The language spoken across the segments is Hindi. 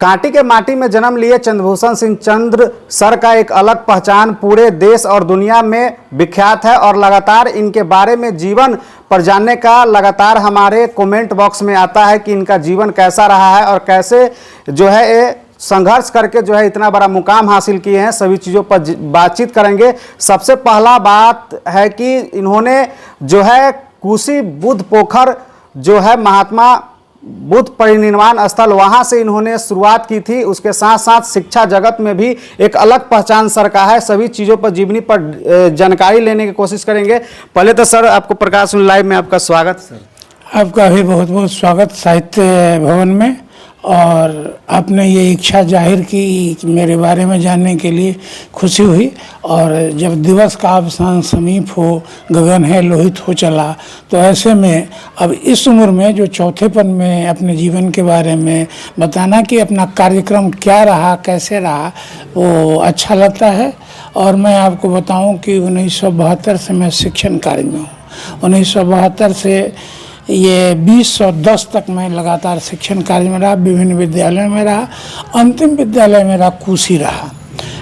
कांटी के माटी में जन्म लिए चंद्रभूषण सिंह चंद्र सर का एक अलग पहचान पूरे देश और दुनिया में विख्यात है और लगातार इनके बारे में जीवन पर जानने का लगातार हमारे कमेंट बॉक्स में आता है कि इनका जीवन कैसा रहा है और कैसे जो है ये संघर्ष करके जो है इतना बड़ा मुकाम हासिल किए हैं। सभी चीज़ों पर बातचीत करेंगे। सबसे पहला बात है कि इन्होंने जो है कुशी बुद्ध पोखर जो है महात्मा बुद्ध परिनिर्वाण स्थल वहां से इन्होंने शुरुआत की थी। उसके साथ साथ शिक्षा जगत में भी एक अलग पहचान सर का है। सभी चीज़ों पर जीवनी पर जानकारी लेने की कोशिश करेंगे। पहले तो सर आपको प्रकाश लाइव में आपका स्वागत। सर आपका भी बहुत बहुत स्वागत साहित्य भवन में। और आपने ये इच्छा जाहिर की मेरे बारे में जानने के लिए खुशी हुई। और जब दिवस का अवसान समीप हो, गगन है लोहित हो चला, तो ऐसे में अब इस उम्र में जो चौथेपन में अपने जीवन के बारे में बताना कि अपना कार्यक्रम क्या रहा, कैसे रहा, वो अच्छा लगता है। और मैं आपको बताऊं कि 1972 से मैं शिक्षण कार्य में हूँ। 1972 से ये 2010 तक मैं लगातार शिक्षण कार्य में रहा, विभिन्न विद्यालयों में रहा। अंतिम विद्यालय मेरा कुशी रहा,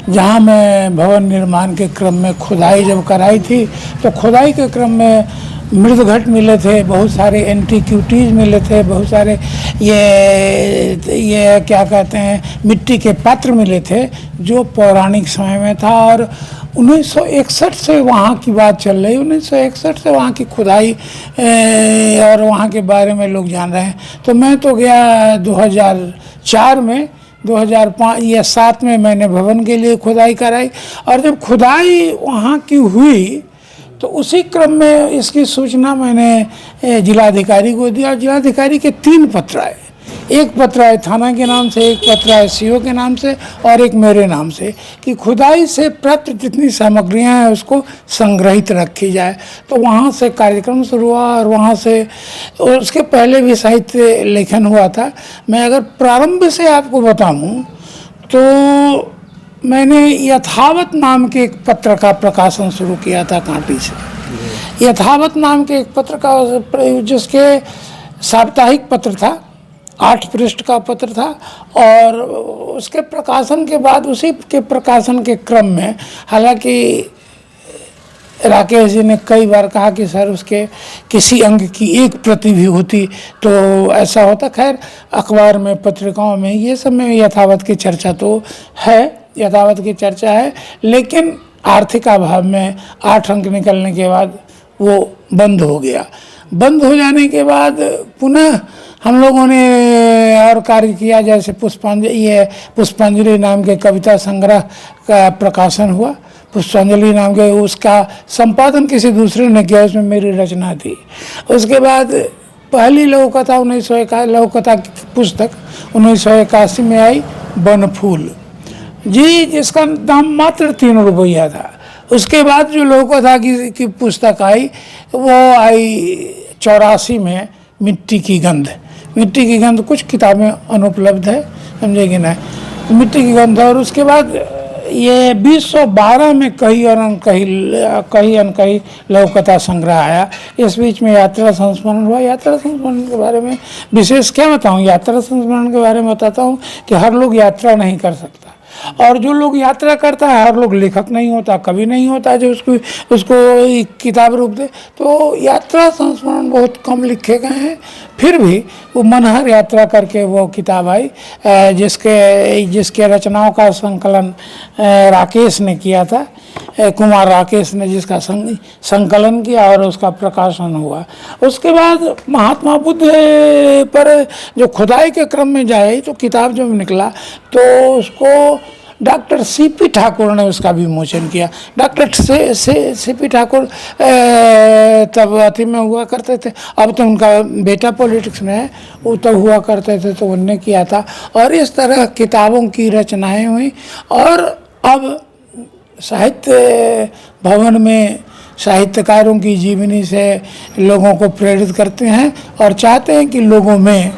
जहाँ मैं भवन निर्माण के क्रम में खुदाई जब कराई थी तो खुदाई के क्रम में मृदघट मिले थे, बहुत सारे एंटीक्विटीज़ मिले थे, बहुत सारे ये क्या कहते हैं मिट्टी के पात्र मिले थे जो पौराणिक समय में था। और 1961 से वहाँ की बात चल रही, 1961 से वहाँ की खुदाई और वहाँ के बारे में लोग जान रहे हैं। तो मैं तो गया 2004 में, 2005 या 7 में मैंने भवन के लिए खुदाई कराई। और जब खुदाई वहाँ की हुई तो उसी क्रम में इसकी सूचना मैंने जिलाधिकारी को दिया। जिलाधिकारी के 3 पत्र आए। एक पत्र आए थाना के नाम से, एक पत्र आए सीओ के नाम से और एक मेरे नाम से कि खुदाई से प्राप्त जितनी सामग्रियां हैं उसको संग्रहित रखी जाए। तो वहाँ से कार्यक्रम शुरू हुआ। और वहाँ से उसके पहले भी साहित्य लेखन हुआ था। मैं अगर प्रारंभ से आपको बताऊं तो मैंने यथावत नाम के एक पत्र का प्रकाशन शुरू किया था कांटी से। यथावत नाम के एक पत्र का, जिसके साप्ताहिक पत्र था, 8 पृष्ठ का पत्र था। और उसके प्रकाशन के बाद, उसी के प्रकाशन के क्रम में, हालांकि राकेश जी ने कई बार कहा कि सर उसके किसी अंग की एक प्रति भी होती तो ऐसा होता। खैर अखबार में, पत्रिकाओं में, ये सब में यथावत की चर्चा तो है, यथावत की चर्चा है। लेकिन आर्थिक अभाव में 8 अंक निकलने के बाद वो बंद हो गया। बंद हो जाने के बाद पुनः हम लोगों ने और कार्य किया, जैसे पुष्पांजलि नाम के कविता संग्रह का प्रकाशन हुआ। पुष्पांजलि नाम के, उसका संपादन किसी दूसरे ने किया, उसमें मेरी रचना थी। उसके बाद पहली लघु कथा 1981 लघु कथा की पुस्तक 1981 में आई, बनफूल जी, जिसका दाम मात्र 3 रुपया था। उसके बाद जो लघु कथा की पुस्तक आई वो आई 84 में, मिट्टी की गंध। मिट्टी की गंध कुछ किताबें अनुपलब्ध है, समझेगी ना, मिट्टी की गंध। और उसके बाद ये 2012 में कहीं अनकही लघु कथा संग्रह आया। इस बीच में यात्रा संस्मरण हुआ। यात्रा संस्मरण के बारे में विशेष क्या बताऊँ? यात्रा संस्मरण के बारे में बताता हूँ कि हर लोग यात्रा नहीं कर सकता, और जो लोग यात्रा करता है हर लोग लेखक नहीं होता, कवि नहीं होता जो उसको किताब रूप दे। तो यात्रा संस्मरण बहुत कम लिखे गए हैं। फिर भी वो मनहर यात्रा करके वो किताब आई, जिसके रचनाओं का संकलन राकेश ने किया था, कुमार राकेश ने जिसका संकलन किया और उसका प्रकाशन हुआ। उसके बाद महात्मा बुद्ध पर जो खुदाई के क्रम में जाए तो किताब जब निकला तो उसको डॉक्टर सीपी ठाकुर ने उसका विमोचन किया। डॉक्टर सीपी ठाकुर तब अति में हुआ करते थे, अब तो उनका बेटा पॉलिटिक्स में है, वो तब हुआ करते थे तो उनने किया था। और इस तरह किताबों की रचनाएं हुई। और अब साहित्य भवन में साहित्यकारों की जीवनी से लोगों को प्रेरित करते हैं और चाहते हैं कि लोगों में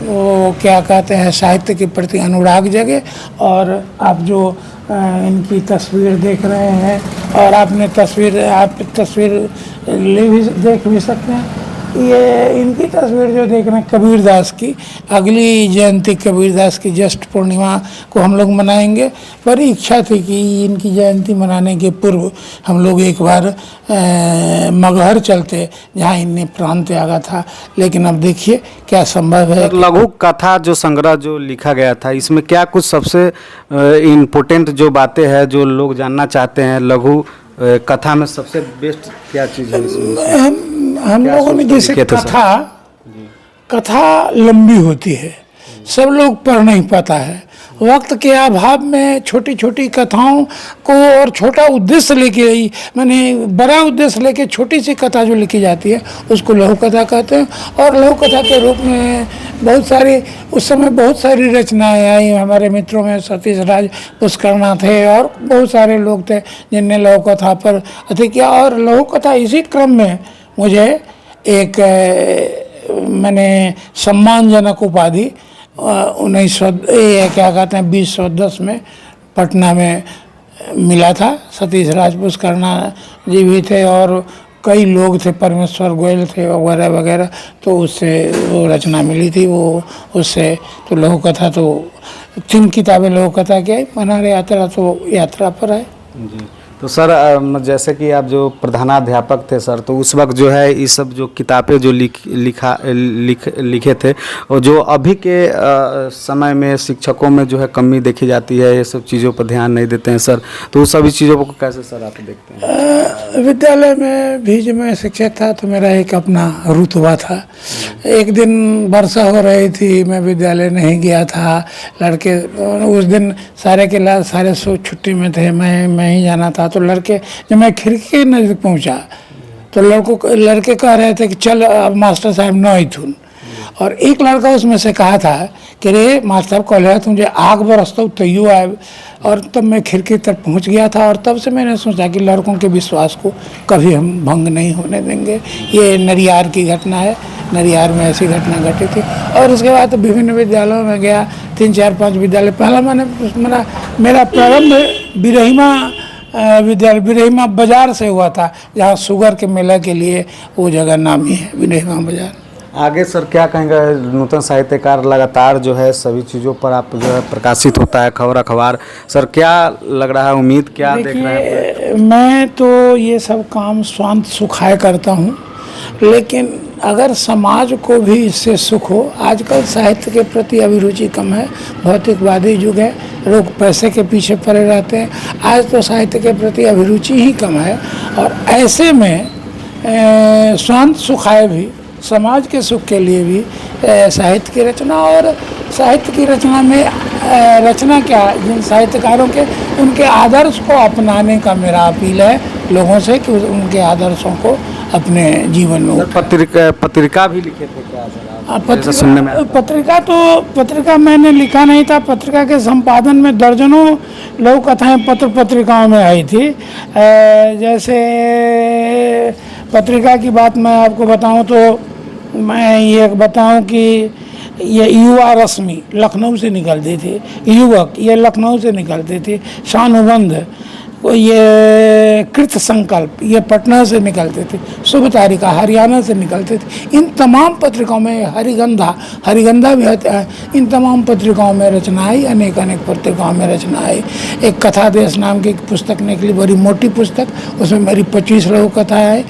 वो क्या कहते हैं साहित्य के प्रति अनुराग जगे। और आप जो इनकी तस्वीर देख रहे हैं, और आप तस्वीर देख भी सकते हैं। ये इनकी तस्वीर जो देख रहे हैं कबीरदास की, अगली जयंती कबीरदास की जस्ट पूर्णिमा को हम लोग मनाएंगे। पर इच्छा थी कि इनकी जयंती मनाने के पूर्व हम लोग एक बार मगहर चलते, जहाँ इनने प्राण त्यागा था। लेकिन अब देखिए क्या संभव है। लघु कथा जो संग्रह जो लिखा गया था, इसमें क्या कुछ सबसे इम्पोर्टेंट जो बातें हैं जो लोग जानना चाहते हैं? लघु कथा में सबसे बेस्ट क्या चीज़ है इसमें? हम लोगों ने जैसे कथा लंबी होती है, सब लोग पढ़ नहीं पाता है। वक्त के अभाव में छोटी छोटी कथाओं को और छोटा उद्देश्य लेके, मैंने बड़ा उद्देश्य लेके छोटी सी कथा जो लिखी जाती है उसको लघु कथा कहते हैं। और लघु कथा के रूप में बहुत सारी, उस समय बहुत सारी रचनाएं आई। हमारे मित्रों में सतीश राज पुष्करणा थे और बहुत सारे लोग थे जिनने लघु कथा पर अधिक किया। और लघु कथा इसी क्रम में मुझे एक मैंने सम्मानजनक उपाधि 2010 में पटना में मिला था। सतीश राज पुष्करणा जी भी थे और कई लोग थे, परमेश्वर गोयल थे वगैरह वगैरह, तो उससे वो रचना मिली थी। वो उससे तो लघु कथा तो 3 किताबें लघु कथा की आई। मनार यात्रा तो यात्रा पर है जी। तो सर जैसे कि आप जो प्रधानाध्यापक थे सर, तो उस वक्त जो है ये सब जो किताबें जो लिखे थे, और जो अभी के समय में शिक्षकों में जो है कमी देखी जाती है, ये सब चीज़ों पर ध्यान नहीं देते हैं सर, तो उस सभी चीज़ों को कैसे सर आप देखते हैं? विद्यालय में भी जब मैं शिक्षक था तो मेरा एक अपना रुतबा था। एक दिन वर्षा हो रही थी, मैं विद्यालय नहीं गया था। लड़के उस दिन सारे सो छुट्टी में थे, मैं ही जाना था। तो लड़के, जब मैं खिड़की के नज़दीक पहुंचा तो लड़के कह रहे थे कि चल अब मास्टर साहब नई थुन। और एक लड़का उसमें से कहा था कि रे मास्टर साहब कह तुझे आग बरसता तैयो आए। और तब मैं खिड़की तक पहुंच गया था और तब से मैंने सोचा कि लड़कों के विश्वास को कभी हम भंग नहीं होने देंगे। ये नरियार की घटना है, नरियार में ऐसी घटना घटी थी। और उसके बाद तो विभिन्न विद्यालयों में गया, 3, 4, 5 विद्यालय। पहला मेरा प्रारंभ बिरहिमा बाजार से हुआ था, जहाँ शुगर के मेला के लिए वो जगह नामी है, बिरहिमा बाजार। आगे सर क्या कहेंगे? नूतन साहित्यकार लगातार जो है सभी चीज़ों पर आप जो है प्रकाशित होता है खबर अखबार, सर क्या लग रहा है, उम्मीद क्या देख रहे हैं? मैं तो ये सब काम स्वांत सुखाय करता हूँ, लेकिन अगर समाज को भी इससे सुख हो। आजकल साहित्य के प्रति अभिरुचि कम है, भौतिकवादी युग है, लोग पैसे के पीछे पड़े रहते हैं। आज तो साहित्य के प्रति अभिरुचि ही कम है। और ऐसे में स्वांत सुखाय भी, समाज के सुख के लिए भी साहित्य की रचना, और साहित्य की रचना में रचना क्या, जिन साहित्यकारों के उनके आदर्श को अपनाने का मेरा अपील है लोगों से कि उनके आदर्शों को अपने जीवन में। पत्रिका भी लिखे थे क्या सर? पत्रिका मैंने लिखा नहीं था। पत्रिका के संपादन में दर्जनों लघु कथाएं पत्रिकाओं में आई थी। जैसे पत्रिका की बात मैं आपको बताऊं तो मैं ये बताऊं कि ये युवा रश्मि लखनऊ से निकलती थी, युवक ये लखनऊ से निकलती थी, शानुबंध ये कृत संकल्प ये पटना से निकलते थे, शुभ तारिका हरियाणा से निकलते थे। इन तमाम पत्रिकाओं में हरिगंधा भी होता है। इन तमाम पत्रिकाओं में रचना आई, अनेक पत्रिकाओं में रचना आई। एक कथा देश नाम की एक पुस्तक निकली, बड़ी मोटी पुस्तक, उसमें मेरी 25 लघु कथाएँ आई।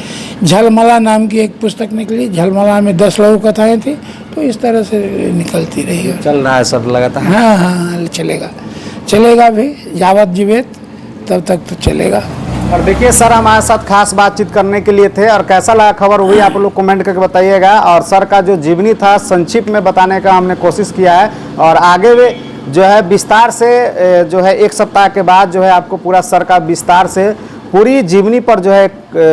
झलमला नाम की एक पुस्तक निकली, झलमला में 10 लघु कथाएँ थी। तो इस तरह से निकलती रही है। चल रहा है सब लगातार? हाँ, चलेगा भी, यावत जीवित तब तक तो चलेगा। और देखिए सर हमारे साथ खास बातचीत करने के लिए थे, और कैसा लगा खबर हुई आप लोग कमेंट करके बताइएगा। और सर का जो जीवनी था संक्षिप्त में बताने का हमने कोशिश किया है, और आगे भी जो है विस्तार से जो है 1 सप्ताह के बाद जो है आपको पूरा सर का विस्तार से पूरी जीवनी पर जो है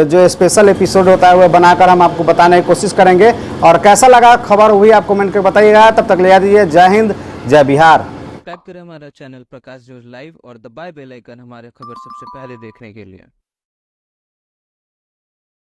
जो स्पेशल एपिसोड होता है वह बनाकर हम आपको बताने की कोशिश करेंगे। और कैसा लगा खबर हुई आप कमेंट करके बताइएगा। तब तक ले दीजिए, जय हिंद, जय बिहार। सब्सक्राइब करें हमारा चैनल प्रकाश न्यूज लाइव और दबाए बेल आइकन हमारे खबर सबसे पहले देखने के लिए।